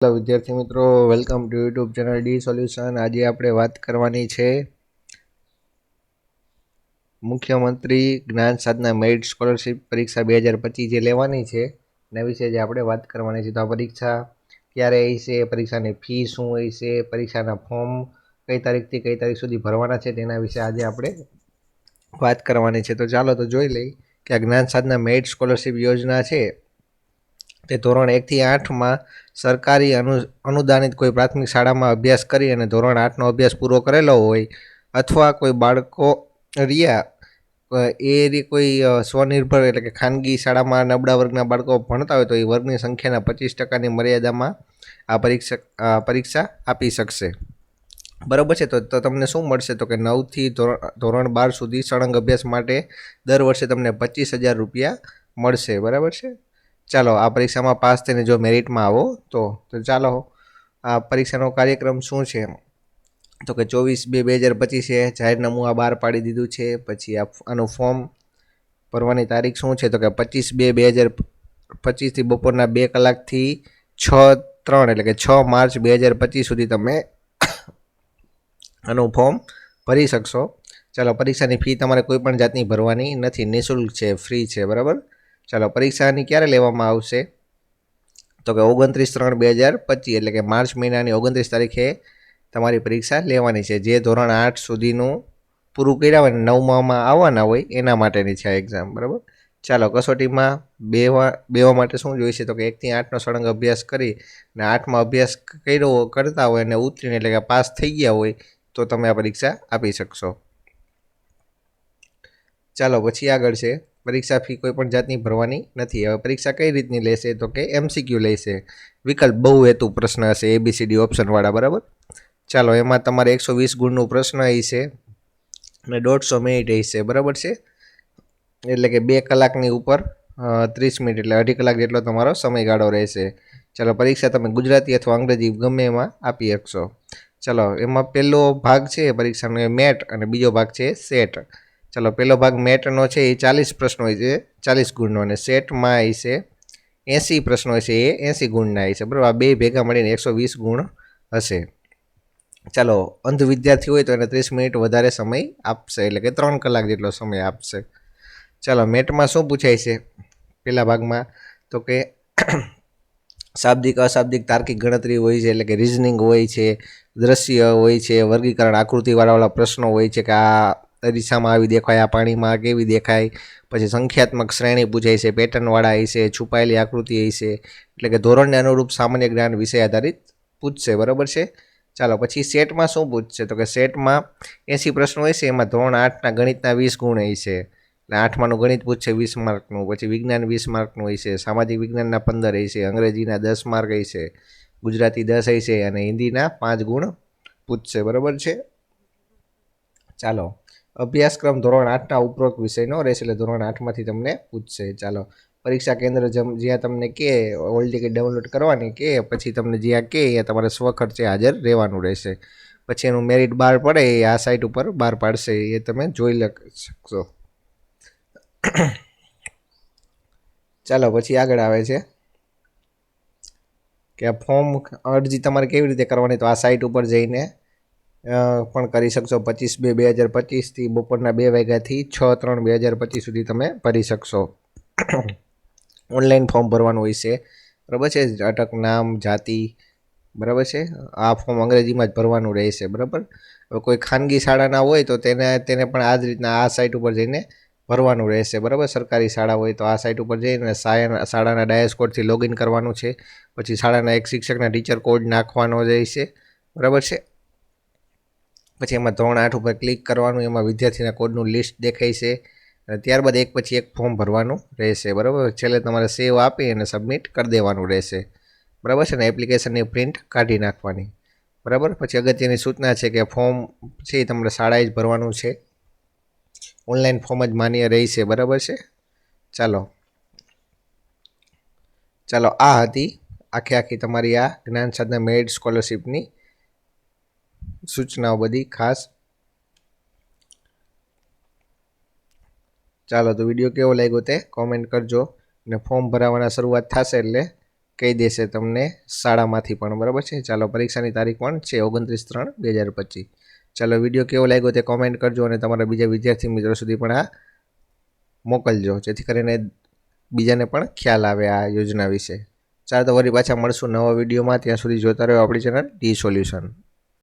Hello વિદ્યાર્થી મિત્રો, welcome to YouTube channel D solution. આજે આપણે વાત કરવાની છે મુખ્યમંત્રી જ્ઞાન સાધના મેરિટ સ્કોલરશિપ પરીક્ષા 2025 જે લેવાની છે એના વિશે જે આપણે વાત કરવાની છે। તો આ પરીક્ષા ક્યારે હશે, પરીક્ષાની ફી શું હોય છે, પરીક્ષાના ફોર્મ કઈ તારીખથી કઈ તારીખ સુધી ભરવાના છે તેના વિશે આજે આપણે વાત કરવાની છે। તો ચાલો તો જોઈ લઈ કે આ જ્ઞાન સાધના મેરિટ સ્કોલરશિપ યોજના છે તે ધોરણ 1 થી 8માં સરકારી અનુદાનિત કોઈ પ્રાથમિક શાળામાં અભ્યાસ કરી અને ધોરણ 8નો અભ્યાસ પૂરો કરેલો હોય અથવા કોઈ બાળકો રહ્યા કોઈ સ્વનિર્ભર એટલે કે ખાનગી શાળામાં નબળા વર્ગના બાળકો ભણતા હોય તો એ વર્ગની સંખ્યાના 25%ની મર્યાદામાં આ પરીક્ષા આપી શકશે। બરાબર છે। તો તમને શું મળશે તો કે 9 થી ધોરણ 12 સુધી સળંગ અભ્યાસ માટે દર વર્ષે તમને 25,000 રૂપિયા મળશે। બરાબર છે। ચાલો આ પરીક્ષામાં પાસ થઈને જો મેરિટમાં આવો તો ચાલો આ પરીક્ષાનો કાર્યક્રમ શું છે તો કે 24/2/2025 જાહેરનામું બહાર પાડી દીધું છે। પછી આનું ફોર્મ ભરવાની તારીખ શું છે તો કે 25/2/2025 થી બપોરના 2 કલાકથી 6/3 એટલે કે 6 માર્ચ 2025 સુધી તમે આનું ફોર્મ ભરી શકશો। ચાલો પરીક્ષાની ફી તમારે કોઈ પણ જાતની ભરવાની નથી, નિઃશુલ્ક છે, ફ્રી છે। બરાબર। ચાલો પરીક્ષાની ક્યારે લેવામાં આવશે તો કે 29/3/2025 એટલે કે માર્ચ મહિનાની 29 તારીખે તમારી પરીક્ષા લેવાની છે। જે ધોરણ 8 સુધીનું પૂરું કર્યા હોય ને 9માં આવવાના હોય એના માટેની છે આ એક્ઝામ। બરાબર। ચાલો કસોટીમાં બેવા માટે શું જોઈશે તો કે 1 થી 8નો સળંગ અભ્યાસ કરી અને 8માં અભ્યાસ કરતા હોય અને ઉત્તીર્ણ એટલે કે પાસ થઈ ગયા હોય તો તમે આ પરીક્ષા આપી શકશો। ચાલો પછી આગળ છે પરીક્ષા ફી કોઈ પણ જાતની ભરવાની નથી। હવે પરીક્ષા કઈ રીતની લેશે તો કે એમસીક્યુ લેશે, વિકલ્પ બહુહેતુ પ્રશ્ન હશે ABCD ઓપ્શનવાળા। બરાબર। ચાલો એમાં તમારે 120 ગુણનું પ્રશ્ન હશે અને 150 મિનિટ હશે। બરાબર છે। એટલે કે 2 કલાકની ઉપર 30 મિનિટ એટલે 2.5 કલાક જેટલો તમારો સમયગાળો રહેશે। ચાલો પરીક્ષા તમે ગુજરાતી અથવા અંગ્રેજી ગમે એમાં આપી શકશો। ચાલો એમાં પહેલો ભાગ છે પરીક્ષાનો એ મેટ અને બીજો ભાગ છે સેટ। ચાલો પહેલો ભાગ મેટનો છે એ 40 પ્રશ્નો હોય છે 40 ગુણનો અને સેટમાં હશે 80 પ્રશ્નો હશે એ 80 ગુણના હશે। બરાબર। આ બે ભેગા મળીને 120 ગુણ હશે। ચાલો અંધ વિદ્યાર્થી હોય તો એને 30 મિનિટ વધારે સમય આપશે એટલે કે 3 કલાક જેટલો સમય આપશે। ચાલો મેટમાં શું પૂછાય છે પહેલા ભાગમાં તો કે શાબ્દિક અશાબ્દિક તાર્કિક ગણતરી હોય છે એટલે કે રિઝનિંગ હોય છે, દ્રશ્ય હોય છે, વર્ગીકરણ આકૃતિવાળા પ્રશ્નો હોય છે કે આ અરીસામાં આવી દેખાય, આ પાણીમાં કેવી દેખાય, પછી સંખ્યાત્મક શ્રેણી પૂછાય છે, પેટર્નવાળા હશે, છુપાયેલી આકૃતિ હશે એટલે કે ધોરણને અનુરૂપ સામાન્ય જ્ઞાન વિષય આધારિત પૂછશે। બરાબર છે। ચાલો પછી સેટમાં શું પૂછશે તો કે સેટમાં 80 પ્રશ્નો હશે એમાં ધોરણ 8ના ગણિતના 20 ગુણ હશે એટલે 8માનું ગણિત પૂછશે 20 માર્કનું, પછી વિજ્ઞાન 20 માર્કનું હશે, સામાજિક વિજ્ઞાનના 15 હશે, અંગ્રેજીના 10 માર્ક હશે, ગુજરાતી 10 હશે અને હિન્દીના 5 ગુણ પૂછશે। બરાબર છે। ચાલો અભ્યાસક્રમ ધોરણ 8ના ઉપરોક્ત વિષયનો રહેશે એટલે ધોરણ 8માંથી તમને પૂછશે। ચાલો પરીક્ષા કેન્દ્ર જ્યાં તમને કે હોલ ટિકિટ ડાઉનલોડ કરવાની કે પછી તમને જ્યાં કે ત્યાં તમારે સ્વખર્ચે હાજર રહેવાનું રહેશે। પછી એનું મેરિટ બહાર પડે એ આ સાઇટ ઉપર બહાર પાડશે એ તમે જોઈ શકશો। ચાલો પછી આગળ આવે છે કે આ ફોર્મ અરજી તમારે કેવી રીતે કરવાની તો આ સાઇટ ઉપર જઈને પણ કરી શકશો। 25/2/2025 થી બપોરના 2 વાગ્યાથી 6/3/2025 સુધી તમે ભરી શકશો। ઓનલાઈન ફોર્મ ભરવાનું હોય છે। બરાબર છે। અટક, નામ, જાતિ, બરાબર છે। આ ફોર્મ અંગ્રેજીમાં જ ભરવાનું રહેશે। બરાબર। હવે કોઈ ખાનગી શાળાના હોય તો તેને પણ આ જ રીતના આ સાઇટ ઉપર જઈને ભરવાનું રહેશે। બરાબર। સરકારી શાળા હોય તો આ સાઇટ ઉપર જઈને શાળાના ડાયસ કોડથી લોગિન કરવાનું છે, પછી શાળાના એક શિક્ષકના ટીચર કોડ નાખવાનો રહેશે। બરાબર છે। પછી એમાં ધોરણ 8 ઉપર ક્લિક કરવાનું, એમાં વિદ્યાર્થીના કોડનું લિસ્ટ દેખાય છે અને ત્યારબાદ એક પછી એક ફોર્મ ભરવાનું રહેશે। બરાબર। છેલ્લે તમારે સેવ આપી અને સબમિટ કરી દેવાનું રહેશે। બરાબર છે ને એપ્લિકેશનની પ્રિન્ટ કાઢી નાખવાની। બરાબર। પછી અગત્યની સૂચના છે કે ફોર્મ છે એ તમારે શાળાએ જ ભરવાનું છે, ઓનલાઈન ફોર્મ જ માન્ય રહેશે। બરાબર છે। ચાલો આ હતી આખી તમારી આ જ્ઞાન સાધના મેરિટ સ્કોલરશિપની સૂચનાઓ બધી ખાસ। ચાલો તો વિડીયો કેવો લાગ્યો તે કોમેન્ટ કરજો અને ફોર્મ ભરાવાના શરૂઆત થશે એટલે કહી દેશે તમને શાળામાંથી પણ, બરાબર છે. ચાલો પરીક્ષાની તારીખ પણ છે 29/3/2025. ચાલો વિડીયો કેવો લાગ્યો તે કોમેન્ટ કરજો અને તમારા બીજા વિદ્યાર્થી મિત્રો સુધી પણ આ મોકલજો, જેથી કરીને બીજાને પણ ખ્યાલ આવે આ યોજના વિશે. ચાલો તો વળી પાછા મળશું નવા વિડીયોમાં. ત્યાં સુધી જોતા રહો આપણી ચેનલ ડી સોલ્યુશન.